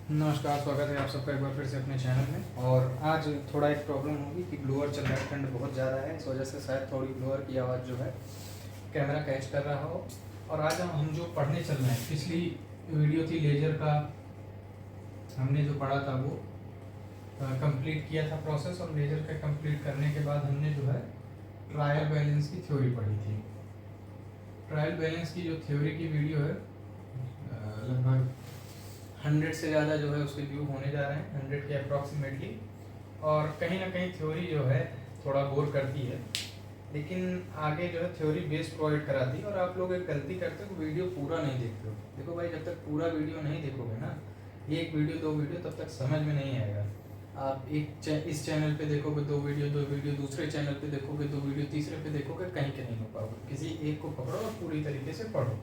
नमस्कार, स्वागत है आप सबका एक बार फिर से अपने चैनल में। और आज थोड़ा एक प्रॉब्लम होगी कि ब्लोअर चल रहा है, ठंड बहुत ज़्यादा है, इस वजह से शायद थोड़ी ब्लोअर की आवाज़ जो है कैमरा कैच कर रहा हो। और आज हम जो पढ़ने चल रहे हैं, पिछली वीडियो थी लेजर का, हमने जो पढ़ा था वो कंप्लीट किया था प्रोसेस। और लेजर का कंप्लीट करने के बाद हमने जो है ट्रायल बैलेंस की थ्योरी पढ़ी थी। ट्रायल बैलेंस की जो थ्योरी की वीडियो है, लगभग 100 से ज़्यादा जो है उसके व्यू होने जा रहे हैं, 100 के अप्रॉक्सीमेटली। और कहीं ना कहीं थ्योरी जो है थोड़ा बोर करती है, लेकिन आगे जो है थ्योरी बेस प्रोवाइड कराती है। और आप लोग एक गलती करते हो, वीडियो पूरा नहीं देखते हो। देखो भाई, जब तक पूरा वीडियो नहीं देखोगे ना, एक वीडियो दो वीडियो, तब तक समझ में नहीं आएगा। आप इस चैनल पे देखोगे दो वीडियो, दूसरे चैनल पे देखोगे दो वीडियो, तीसरे पे देखोगे, कहीं के नहीं हो पाओगे। किसी एक को पकड़ो और पूरी तरीके से पढ़ो।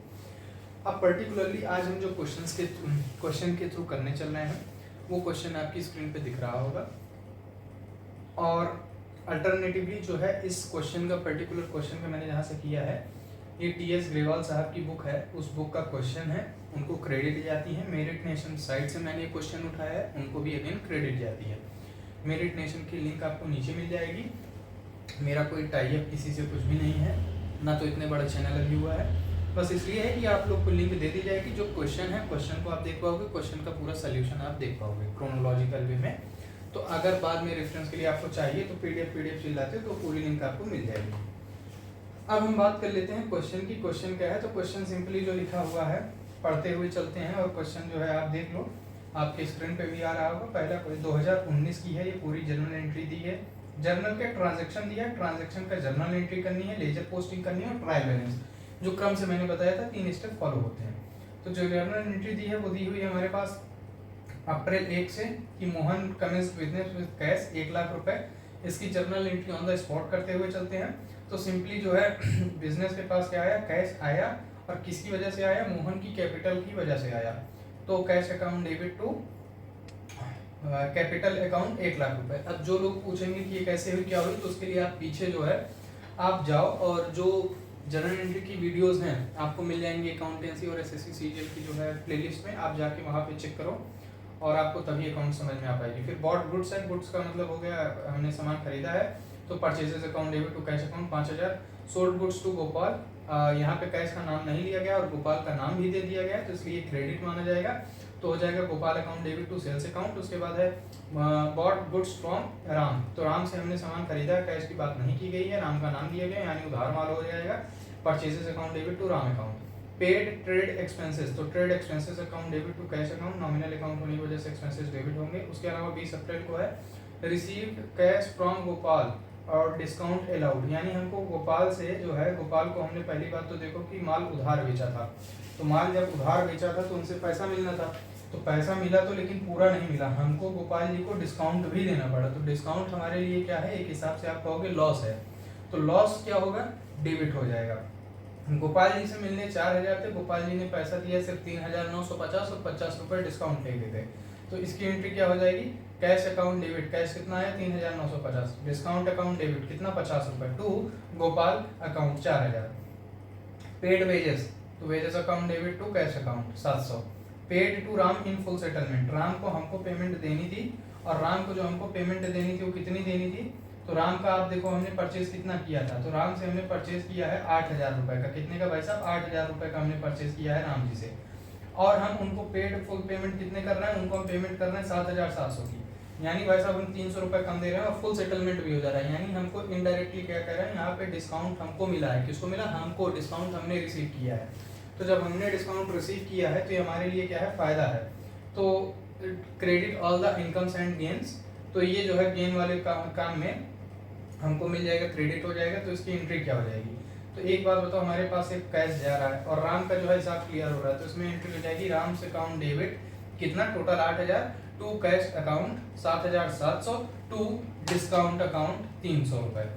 अब पर्टिकुलरली आज हम जो क्वेश्चन के थ्रू करने चल रहे हैं, वो क्वेश्चन आपकी स्क्रीन पे दिख रहा होगा। और अल्टरनेटिवली जो है इस क्वेश्चन का, पर्टिकुलर क्वेश्चन का मैंने जहाँ से किया है, ये टी.एस. ग्रेवाल साहब की बुक है, उस बुक का क्वेश्चन है। उनको क्रेडिट जाती है। मेरिट नेशन साइट से मैंने ये क्वेश्चन उठाया है, उनको भी अगेन क्रेडिट जाती है। मेरिट नेशन की लिंक आपको नीचे मिल जाएगी। मेरा कोई टाई अप किसी से कुछ भी नहीं है, ना तो इतने बड़ा चैनल अभी हुआ है। बस इसलिए है कि आप लोग को लिंक दे दी जाएगी। जो क्वेश्चन है, क्वेश्चन को आप देख पाओगे, क्वेश्चन का पूरा सोल्यूशन आप देख पाओगे क्रोनोलॉजिकल वे में। तो अगर बाद में रेफरेंस के लिए आपको चाहिए तो पीडीएफ चिल्लाते तो पूरी लिंक आपको मिल जाएगी। अब हम बात कर लेते हैं क्वेश्चन की। क्वेश्चन क्या है? तो क्वेश्चन सिंपली जो लिखा हुआ है, पढ़ते हुए चलते हैं। और क्वेश्चन जो है आप देख लो, आपके स्क्रीन पे भी आ रहा होगा। पहला 2019 की है, ये पूरी जर्नल एंट्री दी है। जर्नल के ट्रांजैक्शन दिया है, ट्रांजैक्शन का जर्नल एंट्री करनी है, लेजर पोस्टिंग करनी है और ट्रायल बैलेंस, जो क्रम से मैंने बताया था 3 स्टेप फॉलो होते हैं। तो जो जर्नल एंट्री दी है वो दी हुई है हमारे पास अप्रैल 1 से, कि Mohan commence business with cash 1 lakh रुपए। इसकी journal entry on the spot करते हुए चलते हैं। तो सिंपली जो है बिजनेस के पास क्या आया? कैश आया। और किसकी वजह से आया? मोहन की कैपिटल की वजह से आया। तो cash account debit to capital account 1 lakh रुपए। अब जो लोग पूछेंगे कि ये कैसे हुई, क्या हुई, तो उसके लिए आप पीछे जो है आप जाओ, और जो जर्नल एंट्री की वीडियोस हैं आपको मिल जाएंगी अकाउंटेंसी और एसएससी सीजीएल की जो है प्लेलिस्ट में। आप जाके वहाँ पे चेक करो और आपको तभी अकाउंट समझ में आ पाएगी। फिर बॉट गुड्स है, गुड्स का मतलब हो गया हमने सामान खरीदा है, तो purchases account debit to cash account 5000। Sold goods to Gopal, यहाँ पे कैश का नाम नहीं लिया गया और गोपाल का नाम भी दे दिया गया, तो इसलिए क्रेडिट माना जाएगा। तो हो जाएगा Gopal account debit to sales account. उसके बाद है बॉट गुड्स फ्रॉम राम, तो राम से हमने सामान खरीदा, कैश की बात नहीं की गई है, राम का नाम दिया गया, यानी उधार माल हो जाएगा। Purchases account debit to Ram account. Paid trade expenses, तो trade expenses account debit to cash account, nominal account होने की वजह से एक्सपेंसेस डेबिट होंगे। उसके अलावा 20 अप्रैल को है रिसीव्ड कैश फ्रॉम गोपाल और डिस्काउंट अलाउड, यानी हमको गोपाल से जो है, गोपाल को हमने पहली बात तो देखो कि माल उधार बेचा था, तो माल जब उधार बेचा था तो उनसे पैसा मिलना था, तो पैसा मिला तो लेकिन पूरा नहीं मिला, हमको गोपाल जी को डिस्काउंट भी देना पड़ा। तो डिस्काउंट हमारे लिए क्या है? एक हिसाब से आप कहोगे लॉस है, तो लॉस क्या होगा? डेबिट हो जाएगा। गोपाल जी से मिलने 4000 थे, गोपाल जी ने पैसा दिया सिर्फ 3950 और 50 रुपए डिस्काउंट फेंक देते। तो इसकी एंट्री क्या हो जाएगी? कैश अकाउंट डेबिट, कैश कितना आया? 3950, डिस्काउंट अकाउंट डेबिट कितना? 50 रुपए, to Gopal account 4000। Paid wages, तो wages account debit to cash account 700। Paid to Ram in full settlement, Ram को हमको पेमेंट देनी थी, और राम को जो हमको पेमेंट देनी थी वो कितनी देनी थी? तो राम का आप देखो हमने परचेज कितना किया था, तो राम से हमने परचेज किया है 8000 रुपए का। कितने का भाई साहब? 8000 रुपए का हमने परचेज किया है राम जी से। और हम उनको पेड फुल पेमेंट कितने कर रहे हैं? उनको हम पेमेंट कर रहे हैं 7700 की, यानी भाई साहब हम 300 रुपए कम दे रहे हैं और फुल सेटलमेंट भी हो जा रहा है। यानी हमको इनडायरेक्टली क्या कह रहे हैं, यहाँ पे डिस्काउंट हमको मिला है। किसको मिला? हमको। डिस्काउंट हमने रिसीव किया है। तो जब हमने डिस्काउंट रिसीव किया है तो ये हमारे लिए क्या है? फायदा है। तो credit all the incomes and gains, तो ये जो है गेन वाले काम में हमको मिल जाएगा, क्रेडिट हो जाएगा। तो इसकी एंट्री क्या हो जाएगी? तो एक बात बताओ, हमारे पास एक कैश जा रहा है और राम का जो है हिसाब क्लियर हो रहा है, तो इसमें एंट्री हो जाएगी राम से अकाउंट डेबिट कितना? Total 8000, to cash account 7700, to discount account 300 रुपए।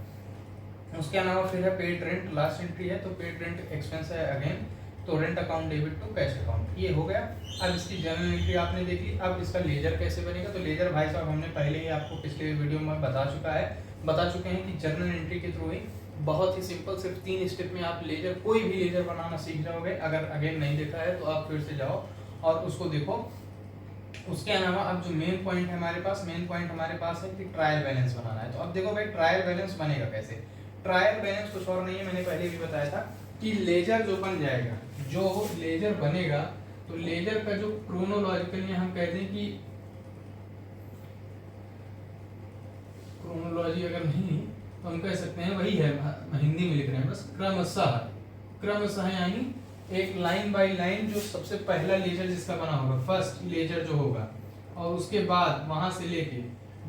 उसके अलावा फिर है पेड रेंट, लास्ट एंट्री है, तो पेड रेंट एक्सपेंस है अगेन, तो rent account debit to cash account, ये हो गया। अब इसकी जर्नल एंट्री आपने देख ली। अब इसका लेजर कैसे बनेगा? तो लेजर भाई साहब हमने पहले ही आपको पिछले वीडियो में बता चुके हैं कि जर्नल एंट्री के थ्रू ही बहुत ही सिंपल, सिर्फ 3 स्टेप में आप लेजर, कोई भी लेजर बनाना सीख जाओगे। अगर अगेन नहीं देखा है तो आप फिर से जाओ और उसको देखो। उसके अलावा अब जो मेन पॉइंट है हमारे पास, मेन पॉइंट हमारे पास है कि ट्रायल बैलेंस बनाना है। तो अब देखो भाई ट्रायल बैलेंस बनेगा कैसे। ट्रायल बैलेंस कुछ और नहीं है, मैंने पहले भी बताया था कि लेजर जो बन जाएगा, जो लेजर बनेगा, तो लेजर का जो क्रोनोलॉजिकल हम कहते हैं कि क्रोनोलॉजी अगर नहीं तो हम कह सकते हैं वही है, हिंदी में लिख रहे हैं बस, क्रमशः, क्रमशः यानी एक लाइन बाय लाइन जो सबसे पहला लेजर जिसका बना होगा, फर्स्ट लेजर जो होगा, और उसके बाद वहां से लेके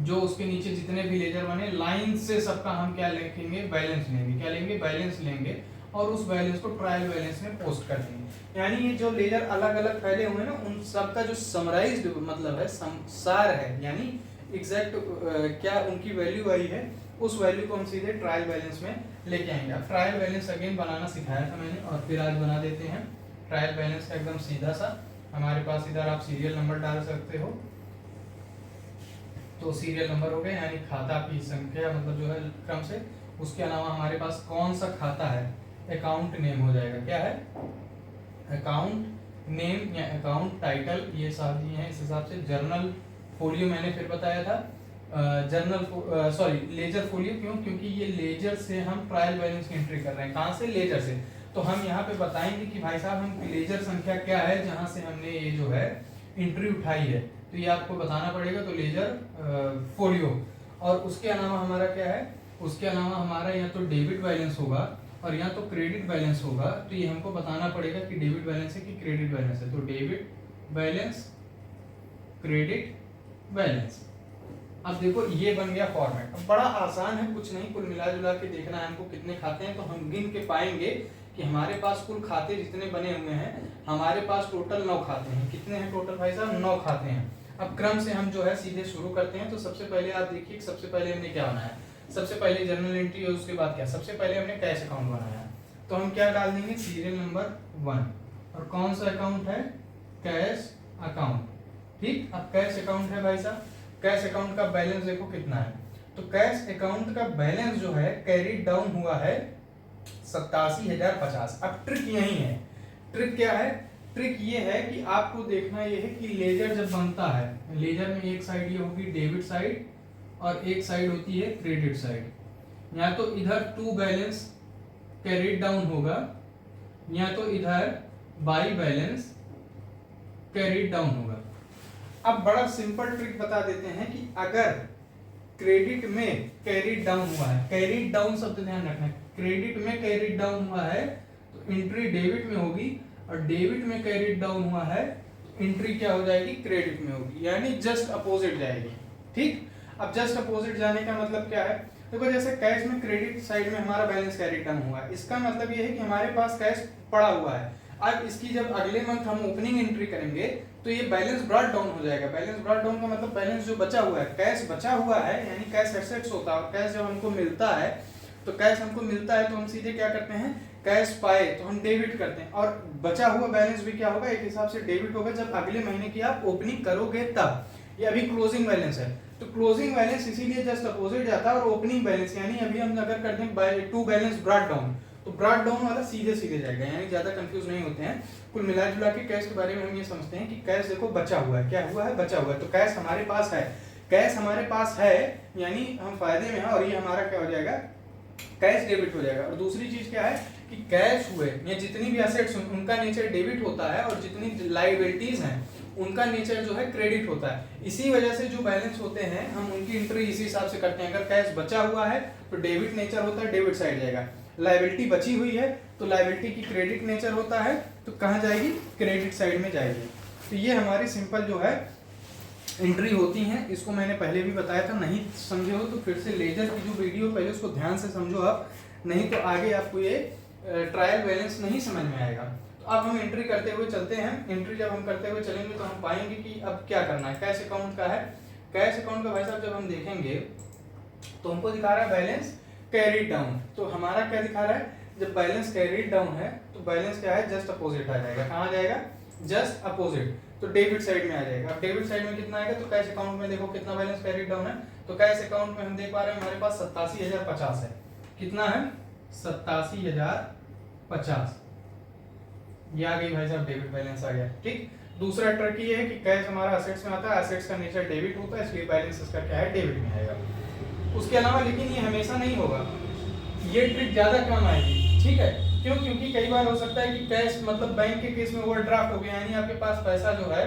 जो उसके नीचे जितने भी लेजर बने लाइन से सबका हम क्या लिखेंगे, बैलेंस लेंगे। क्या लेंगे, बैलेंस लेंगे, और उस बैलेंस को ट्रायल बैलेंस में पोस्ट कर देंगे। यानी ये जो लेजर अलग अलग फैले हुए हैं ना, उन सबका जो समराइज्ड मतलब है, सार है, यानी एग्जैक्ट क्या उनकी वैल्यू आई है, उस वैल्यू को हम सीधे ट्रायल बैलेंस में लेके आएंगे। अब ट्रायल बैलेंस अगेन बनाना सिखाया था मैंने, और फिर आज बना देते हैं। ट्रायल बैलेंस का एकदम सीधा सा हमारे पास, इधर आप सीरियल नंबर डाल सकते हो, तो सीरियल नंबर हो गया, यानी खाता की संख्या मतलब जो है क्रम से। उसके अलावा हमारे पास कौन सा खाता है, अकाउंट नेम हो जाएगा। क्या है, अकाउंट नेम या अकाउंट टाइटल, ये साथ दिए हैं इस हिसाब से। जर्नल फोलियो मैंने फिर बताया था, लेजर फोलियो क्यों, क्योंकि ये लेजर से हम ट्रायल बैलेंस की एंट्री कर रहे हैं। कहाँ से, लेजर से। तो हम यहाँ पे बताएंगे कि भाई साहब हम लेजर संख्या क्या है जहाँ से हमने ये जो है एंट्री उठाई है, तो ये आपको बताना पड़ेगा। तो लेजर फोलियो, और उसके अलावा हमारा क्या है, उसके अलावा हमारा या तो डेबिट बैलेंस होगा और या तो क्रेडिट बैलेंस होगा। तो ये हमको बताना पड़ेगा कि डेबिट बैलेंस है कि क्रेडिट बैलेंस है। तो डेबिट बैलेंस, क्रेडिट बैलेंस। अब देखो ये बन गया फॉर्मेट। अब बड़ा आसान है, कुछ नहीं, कुल मिला जुला के देखना है हमको कितने खाते हैं। तो हम गिन के पाएंगे कि हमारे पास कुल खाते जितने बने हुए हैं, हमारे पास टोटल 9 खाते हैं। कितने हैं टोटल भाई साहब, 9 खाते हैं। अब क्रम से हम जो है सीधे शुरू करते हैं। तो सबसे पहले आप देखिए, सबसे पहले हमने क्या बनाया, सबसे पहले जर्नल एंट्री, और उसके बाद क्या, सबसे पहले हमने कैश अकाउंट बनाया। तो हम क्या डाल देंगे, सीरियल नंबर 1, और कौन सा अकाउंट है, कैश अकाउंट। ठीक, अब कैश अकाउंट है भाई साहब, कैश अकाउंट का बैलेंस देखो कितना है। तो कैश अकाउंट का बैलेंस जो है कैरी डाउन हुआ है 87,050। अब ट्रिक यही है, ट्रिक क्या है, ट्रिक ये है कि आपको देखना ये है कि लेजर जब बनता है, लेजर में एक साइड ये होगी डेबिट साइड और एक साइड होती है क्रेडिट साइड। या तो इधर टू बैलेंस कैरीड डाउन होगा, या तो इधर बाई बैलेंस कैरीड डाउन होगा। अब बड़ा सिंपल ट्रिक बता देते हैं कि अगर क्रेडिट में कैरीड डाउन हुआ है, कैरीड डाउन शब्द ध्यान रखना है, क्रेडिट में कैरीड डाउन हुआ है तो एंट्री डेबिट में होगी, और डेबिट में कैरीड डाउन हुआ है तो एंट्री क्या हो जाएगी, क्रेडिट में होगी, यानी जस्ट अपोजिट जाएगी। ठीक, अब जस्ट अपोजिट जाने का मतलब क्या है, देखो जैसे कैश में क्रेडिट साइड में हमारा बैलेंस कैरी डाउन हुआ है, इसका मतलब ये है कि हमारे पास कैश पड़ा हुआ है। अब इसकी जब अगले मंथ हम ओपनिंग एंट्री करेंगे तो ये बैलेंस ब्रॉट डाउन हो जाएगा। बैलेंस ब्रॉट डाउन का मतलब बैलेंस जो बचा हुआ है, कैश बचा हुआ है, यानी कैश एसेट्स होता है, और कैश जब हमको मिलता है तो कैश हमको मिलता है तो हम सीधे क्या करते हैं, कैश पाए तो हम डेबिट करते हैं, और बचा हुआ बैलेंस भी क्या होगा, एक हिसाब से डेबिट होगा जब अगले महीने की आप ओपनिंग करोगे तब। ये अभी क्लोजिंग बैलेंस है, तो क्लोजिंग बैलेंस इसीलिए जस्ट अपोजिट जाता है, और ओपनिंग बैलेंस यानी अभी हम अगर करते हैं टू बैलेंस ब्रॉट डाउन, तो ब्रॉट डाउन वाला सीधे सीधे जाएगा, यानी ज्यादा कंफ्यूज नहीं होते हैं। कुल मिला जुला के कैश के बारे में हम ये समझते हैं कि कैश देखो बचा हुआ है, क्या हुआ है, बचा हुआ है, तो कैश हमारे पास है, कैश हमारे पास है यानी हम फायदे में हैं, और ये हमारा क्या हो जाएगा, कैश डेबिट हो जाएगा। और दूसरी चीज क्या है कि कैश हुए या जितनी भी एसेट्स उनका नेचर डेबिट होता है, और जितनी लायबिलिटीज हैं उनका नेचर जो है क्रेडिट होता है। इसी वजह से जो बैलेंस होते हैं हम उनकी एंट्री इसी हिसाब से करते हैं। अगर कैश बचा हुआ है तो डेबिट नेचर होता है, डेबिट साइड जाएगा। लायबिलिटी बची हुई है तो लायबिलिटी की क्रेडिट नेचर होता है, तो कहाँ जाएगी, क्रेडिट साइड में जाएगी। तो ये हमारी सिंपल जो है एंट्री होती हैं। इसको मैंने पहले भी बताया था, नहीं समझे हो तो फिर से लेजर की जो वीडियो पहले उसको ध्यान से समझो आप, नहीं तो आगे आपको ये ट्रायल बैलेंस नहीं समझ में आएगा। तो अब हम एंट्री करते हुए चलते हैं। एंट्री जब हम करते हुए चलेंगे तो हम पाएंगे कि अब क्या करना है। कैश अकाउंट का है, कैश अकाउंट का भाई साहब जब हम देखेंगे तो हमको दिखा रहा है बैलेंस कैरीड डाउन। तो हमारा क्या दिखा रहा है, जब बैलेंस कैरीड डाउन है तो बैलेंस क्या है, जस्ट अपोजिट आ जाएगा। कहाँ जाएगा, जस्ट अपोजिट, तो डेबिट साइड में आ जाएगा। अब डेबिट साइड में कितना आएगा, तो कैश अकाउंट में देखो कितना बैलेंस कैरीड डाउन है, तो कैश अकाउंट में हम देख पा रहे हैं हमारे पास 87,050 है। कितना है, 87,050, ये आ गई भाई साहब डेबिट बैलेंस आ गया। ठीक, दूसरा ट्रिक ये है कि कैश हमारा असेट्स में आता है, असेट्स का नेचर डेबिट होता है, इसलिए बैलेंस इसका क्या है, डेबिट में आएगा। उसके अलावा लेकिन ये हमेशा नहीं होगा, ये ट्रिक ज्यादा काम आएगी, ठीक है। क्यों? क्योंकि कई बार हो सकता है कि कैश मतलब बैंक के केस में ओवरड्राफ्ट हो गया, यानी आपके पास पैसा जो है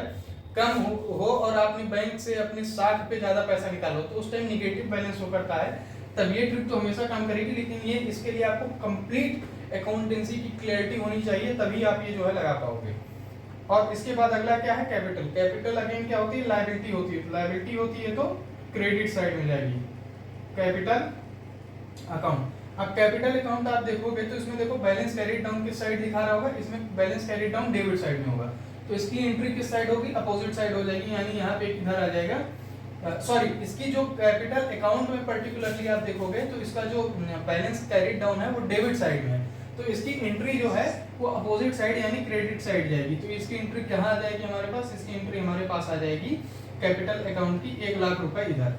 कम हो और आपने बैंक से अपने साख पे ज्यादा पैसा निकालो, तो उस टाइम निगेटिव बैलेंस हो करता है, तब ये ट्रिक तो हमेशा काम करेगी। लेकिन ये इसके लिए आपको कंप्लीट अकाउंटेंसी की क्लैरिटी होनी चाहिए, तभी आप ये जो है लगा पाओगे। और इसके बाद अगला क्या है, कैपिटल। कैपिटल अगेन क्या होती है, लायबिलिटी होती है। लायबिलिटी होती है तो क्रेडिट साइड में जाएगी कैपिटल अकाउंट। अब कैपिटल अकाउंट आप देखोगे तो इसमें देखो बैलेंस कैरीड डाउन किस साइड दिखा रहा होगा, इसमें balance carried down debit side में होगा, तो इसकी एंट्री किस साइड होगी, अपोजिट साइड हो जाएगी, यानी यहाँ पे इधर आ जाएगा। सॉरी, इसकी जो कैपिटल अकाउंट में पर्टिकुलरली आप देखोगे तो इसका जो बैलेंस कैरीड डाउन है वो डेबिट साइड में है, तो इसकी एंट्री जो है वो अपोजिट साइड यानी क्रेडिट साइड जाएगी। तो इसकी एंट्री कहाँ आ जाएगी हमारे पास, इसकी एंट्री हमारे पास आ जाएगी कैपिटल अकाउंट की 1 लाख रुपए इधर।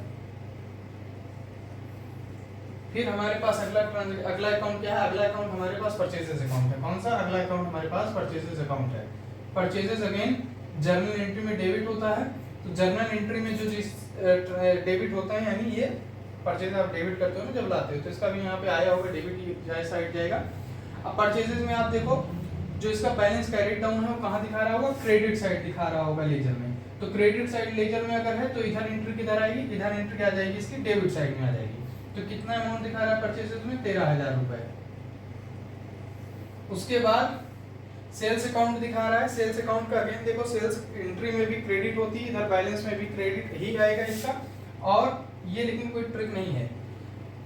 फिर हमारे पास अगला अकाउंट क्या है, अगला अकाउंट हमारे पास परचेजेस अकाउंट है। कौन सा अगला अकाउंट हमारे पास, परचेजेस अकाउंट है। परचेजेस अगेन जर्नल एंट्री में डेबिट होता है, तो जर्नल एंट्री में जो डेबिट होता है, यानी ये परचेज आप डेबिट करते हो ना जब लाते हो, तो इसका भी यहाँ पे आया होगा डेबिट साइड जाएगा। अब परचेजेस में आप देखो जो इसका बैलेंस कैरीड डाउन है वो कहाँ दिखा रहा होगा, क्रेडिट साइड दिखा रहा होगा लेजर में, तो क्रेडिट साइड लेजर में अगर है तो इधर एंट्री किधर आएगी, इधर एंट्री आ जाएगी इसकी डेबिट साइड में आ जाएगी। तो कितना अमाउंट दिखा रहा है परचेजेस में, 13,000 रुपए। उसके बाद सेल्स अकाउंट दिखा रहा है, सेल्स अकाउंट का अगेन देखो सेल्स एंट्री में भी क्रेडिट होती है, इधर बैलेंस में भी क्रेडिट ही आएगा इसका। और ये लेकिन कोई ट्रिक नहीं है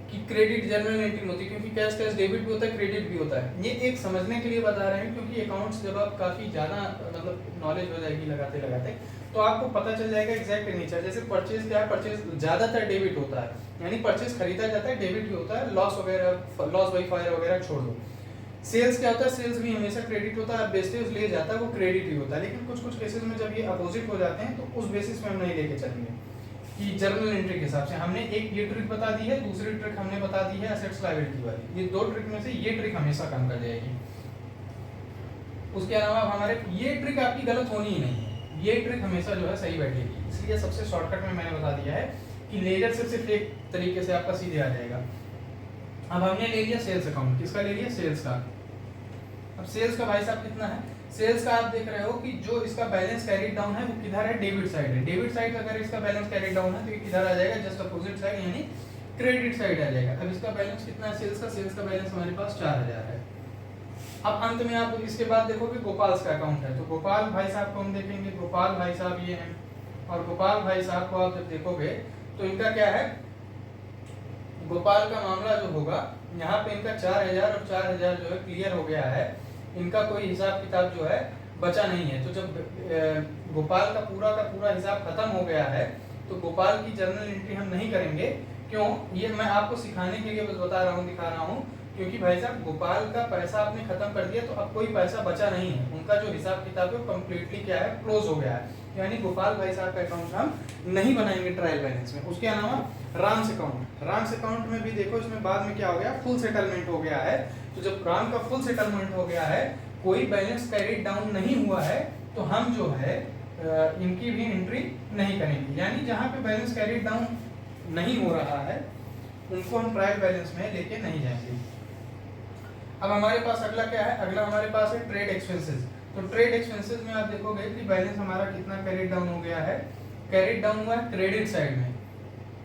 कि क्रेडिट जर्नल एंट्री होती है, क्योंकि कैश डेबिट भी होता है, क्रेडिट भी होता है। ये एक समझने के लिए बता रहे हैं, क्योंकि अकाउंट्स जब आप काफी ज्यादा मतलब नॉलेज हो जाएगी लगाते लगाते, तो आपको पता चल जाएगा एग्जैक्ट नेचर। जैसे परचेज क्या है, परचेज ज्यादातर डेबिट होता है, यानी परचेज खरीदा जाता है, डेबिट भी होता है, लॉस वगैरह लॉस बाई फायर वगैरह छोड़ दो। सेल्स क्या होता है, सेल्स भी हमेशा क्रेडिट होता है, आप बेचते हो ले जाता है वो क्रेडिट ही होता है। लेकिन कुछ कुछ केसेस में जब ये अपोजिट हो जाते हैं तो उस बेसिस में हम नहीं लेके चलेंगे कि जर्नल एंट्री के हिसाब से। हमने एक ये ट्रिक बता दी है, दूसरी ट्रिक हमने बता दी है असेट्स लायबिलिटी वाली। ये दो ट्रिक में से ये ट्रिक हमेशा काम कर जाएगी। उसके अलावा हमारे ये ट्रिक आपकी गलत होनी ही नहीं है, ये ट्रिक हमेशा जो है सही बैठेगी। इसलिए सबसे शॉर्टकट में मैंने बता दिया है कि लेजर सिर्फ एक तरीके से आपका सीधे आ जाएगा। अब हमने ले लिया सेल्स अकाउंट, किसका ले लिया, सेल्स का। अब सेल्स का भाई साहब कितना है, सेल्स का आप देख रहे हो कि जो इसका बैलेंस कैरीड डाउन है वो किधर है, डेबिट साइड है। डेबिट साइड अगर इसका बैलेंस कैरीड डाउन है तो ये किधर आ जाएगा, जस्ट अपोजिट साइड यानी क्रेडिट साइड आ जाएगा। अब इसका बैलेंस कितना है सेल्स का, सेल्स का बैलेंस हमारे पास 4,000 है। अब अंत में आप इसके बाद देखोगे गोपाल का अकाउंट है, तो गोपाल भाई साहब को हम देखेंगे। गोपाल भाई साहब ये हैं, और गोपाल भाई साहब को आप जब देखोगे तो इनका क्या है, गोपाल का मामला जो होगा यहाँ पे इनका 4,000 और 4,000 जो है क्लियर हो गया है, इनका कोई हिसाब किताब जो है बचा नहीं है। तो जब गोपाल का पूरा हिसाब खत्म हो गया है तो गोपाल की जर्नल एंट्री हम नहीं करेंगे। क्यों, ये मैं आपको सिखाने के लिए बस बता रहा हूँ, दिखा रहा हूँ, क्योंकि भाई साहब गोपाल का पैसा आपने खत्म कर दिया तो अब कोई पैसा बचा नहीं है, उनका जो हिसाब किताब है वो कम्प्लीटली क्या है, क्लोज हो गया है, यानी गोपाल भाई साहब का अकाउंट हम नहीं बनाएंगे ट्रायल बैलेंस में। उसके अलावा राम्स अकाउंट, राम्स अकाउंट में भी देखो इसमें बाद में क्या हो गया, फुल सेटलमेंट हो गया है। तो जब राम का फुल सेटलमेंट हो गया है, कोई बैलेंस कैरीड डाउन नहीं हुआ है, तो हम जो है इनकी भी एंट्री नहीं करेंगे, यानी जहाँ पे बैलेंस कैरीड डाउन नहीं हो रहा है उनको हम ट्रायल बैलेंस में लेके नहीं जाएंगे। अब हमारे पास अगला क्या है, अगला हमारे पास है ट्रेड एक्सपेंसेस। तो ट्रेड एक्सपेंसेस में आप देखोगे कि बैलेंस हमारा कितना कैरीड डाउन हो गया है, कैरीड डाउन हुआ है क्रेडिट साइड में,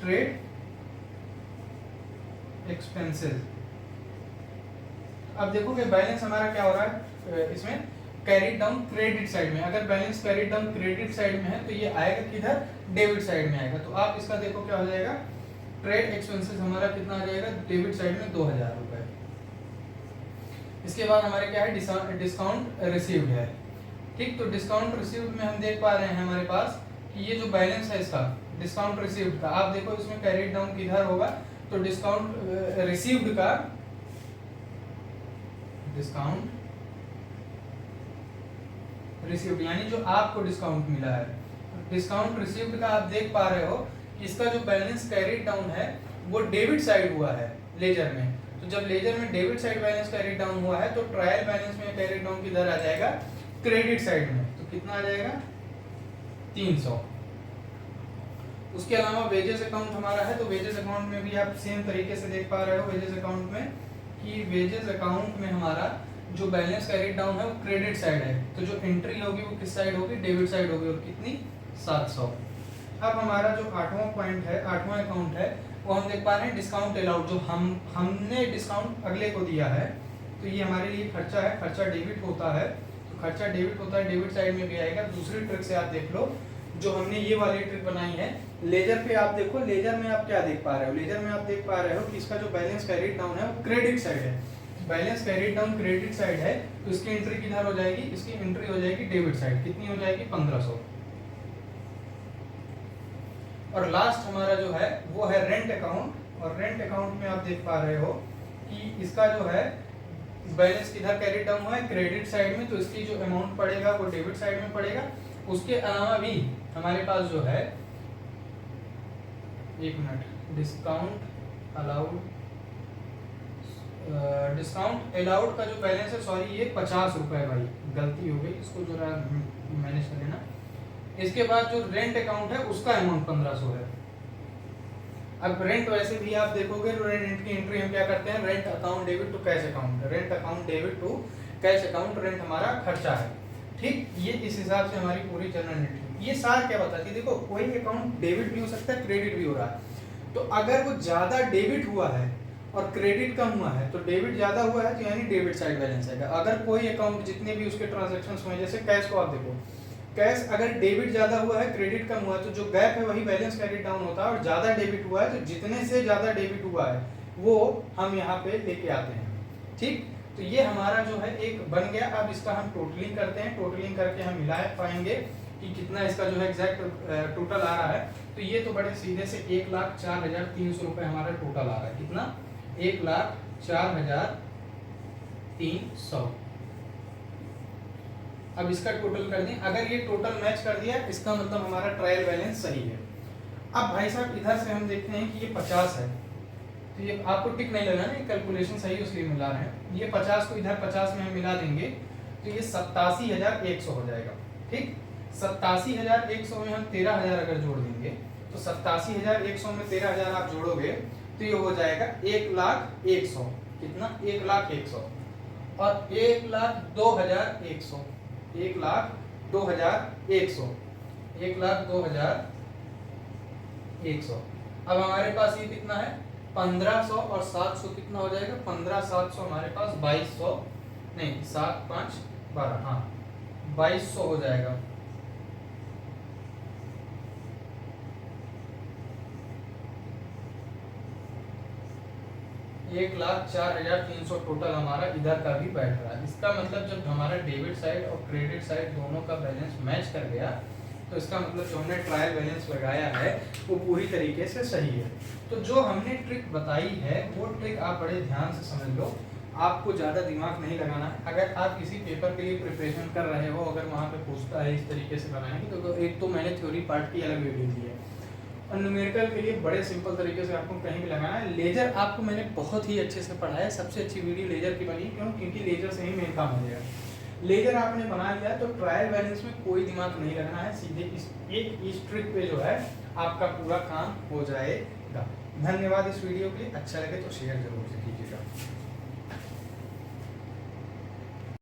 ट्रेड एक्सपेंसेस। अब देखोगे बैलेंस हमारा क्या हो रहा है, इसमें कैरीड डाउन क्रेडिट साइड में। अगर balance carried down credit side में है तो ये आएगा किधर, डेबिट साइड में आएगा। तो आप इसका देखो क्या हो जाएगा, ट्रेड एक्सपेंसेस हमारा कितना आ जाएगा, डेबिट साइड में 2,000 रुपए। इसके बाद हमारे क्या है, डिस्काउंट रिसीव्ड है, ठीक। तो डिस्काउंट रिसीव्ड में हम देख पा रहे हैं हमारे पास कि ये जो बैलेंस है इसका डिस्काउंट रिसीव्ड का, आप देखो इसमें कैरीड डाउन किधर होगा, तो डिस्काउंट रिसीव्ड का, डिस्काउंट रिसीव्ड यानी जो आपको डिस्काउंट मिला है, डिस्काउंट रिसीव्ड का आप देख पा रहे हो कि इसका जो बैलेंस कैरीड डाउन है वो डेबिट साइड हुआ है लेजर में। तो जब लेजर में debit side balance carried down हुआ है तो ट्रायल बैलेंस में कैरीड डाउन किधर आ जाएगा, क्रेडिट साइड में। तो कितना आ जाएगा 300। उसके अलावा वेजेस अकाउंट हमारा है, तो वेजेस अकाउंट में भी आप सेम तरीके से देख पा रहे हो वेजेस अकाउंट में कि वेजेस अकाउंट में हमारा जो बैलेंस कैरिड डाउन है वो क्रेडिट साइड है, तो जो एंट्री होगी वो किस साइड होगी, डेबिट साइड होगी, और कितनी 700। अब हमारा जो 8वां पॉइंट है, 8वां अकाउंट है, वो हम देख पा रहे हैं डिस्काउंट अलाउड, जो हमने डिस्काउंट अगले को दिया है, तो ये हमारे लिए खर्चा है, खर्चा डेबिट होता है, तो खर्चा डेबिट होता है, डेबिट साइड में भी आएगा। दूसरी ट्रिक से आप देख लो, जो हमने ये वाली ट्रिक बनाई है लेजर पे, आप देखो लेजर में आप क्या देख पा रहे हो, लेजर में आप देख पा रहे हो कि इसका जो बैलेंस कैरिड डाउन है वो क्रेडिट साइड है, balance carried down credit side है, तो इसकी एंट्री किधर हो जाएगी, इसकी एंट्री हो जाएगी डेबिट साइड, कितनी हो जाएगी 1500। और लास्ट हमारा जो है वो है रेंट अकाउंट, और रेंट अकाउंट में आप देख पा रहे हो कि इसका जो है बैलेंस किधर कैरिड डाउन हुआ है, क्रेडिट साइड में, तो इसकी जो अमाउंट पड़ेगा वो डेबिट साइड में पड़ेगा। उसके अलावा भी हमारे पास जो है, एक मिनट, डिस्काउंट अलाउड का जो बैलेंस है, सॉरी ये 50 रुपए, भाई गलती हो गई, इसको जरा मैनेज कर लेना। इसके बाद जो रेंट अकाउंट है उसका अमाउंट 1500 है। अब रेंट वैसे भी आप देखोगे तो रेंट की एंट्री हम क्या करते हैं, rent account debit to cash account, rent account debit to cash account, rent हमारा खर्चा है, ठीक। ये इस हिसाब से हमारी पूरी जनरल एंट्री, ये सार क्या बताती है, देखो कोई अकाउंट डेबिट भी हो सकता है, क्रेडिट भी हो रहा है, तो अगर वो ज्यादा डेबिट हुआ है और क्रेडिट कम हुआ है, तो डेबिट ज्यादा हुआ है तो यानी डेबिट साइड बैलेंस आएगा। अगर कोई अकाउंट जितने भी उसके ट्रांजैक्शंस हुए, जैसे कैश को आप देखो, कैश अगर डेबिट ज्यादा हुआ है क्रेडिट कम हुआ है, तो जो गैप है वही बैलेंस कैरिड डाउन होता है, और ज्यादा डेबिट हुआ है तो जितने से ज्यादा डेबिट हुआ है वो हम यहाँ पे लेके आते हैं, ठीक। तो ये हमारा जो है एक बन गया। अब इसका हम टोटलिंग करते हैं, टोटलिंग करके हम मिला पाएंगे कि कितना इसका जो है एग्जैक्ट टोटल आ रहा है। तो ये तो बड़े सीधे से 1,04,300 रुपए हमारा टोटल आ रहा है, कितना 1,04,300। अब इसका टोटल कर दें, अगर ये टोटल मैच कर दिया इसका मतलब हमारा ट्रायल बैलेंस सही है। अब भाई साहब इधर से हम देखते हैं कि ये 50 है, तो ये आपको टिक नहीं लगा ना, कैलकुलेशन सही है इसलिए मिला रहे हैं। ये 50 को इधर 50 में हम मिला देंगे तो ये 87,100 हो जाएगा, ठीक। 87,100 में हम 13,000 अगर जोड़ देंगे तो 87,100 में 13,000 आप जोड़ोगे तो ये हो जाएगा 1,01,000, कितना 1,01,000 और 1,02,100, 1,02,100, 1,02,100। अब हमारे पास ये कितना है 1500 और 700 कितना हो जाएगा, 15,700 हमारे पास 2200, नहीं 7 5 12, हाँ 2200 हो जाएगा। एक 1,04,300 टोटल हमारा इधर का भी बैठ रहा है। इसका मतलब जब हमारा डेबिट साइड और क्रेडिट साइड दोनों का बैलेंस मैच कर गया तो इसका मतलब जो हमने ट्रायल बैलेंस लगाया है वो पूरी तरीके से सही है। तो जो हमने ट्रिक बताई है वो ट्रिक आप बड़े ध्यान से समझ लो, आपको ज़्यादा दिमाग नहीं लगाना है। अगर आप किसी पेपर के लिए प्रिपरेशन कर रहे हो, अगर वहाँ पे पूछता है इस तरीके से बनाएंगे, तो एक तो मैंने थ्योरी पार्ट की अलग वीडियो दी है, और न्यूमेरिकल के लिए बड़े सिंपल तरीके से आपको कहीं भी लगाना है। लेजर आपको मैंने बहुत ही अच्छे से पढ़ाया, सबसे अच्छी वीडियो लेजर की बनी, क्यों, क्योंकि लेजर से ही मेन काम हो जाएगा। लेजर आपने बना लिया तो ट्रायल बैलेंस में कोई दिमाग नहीं लगना है, सीधे इस ट्रिक पे जो है आपका पूरा काम हो जाएगा। धन्यवाद इस वीडियो के लिए, अच्छा लगे तो शेयर जरूर से कीजिएगा।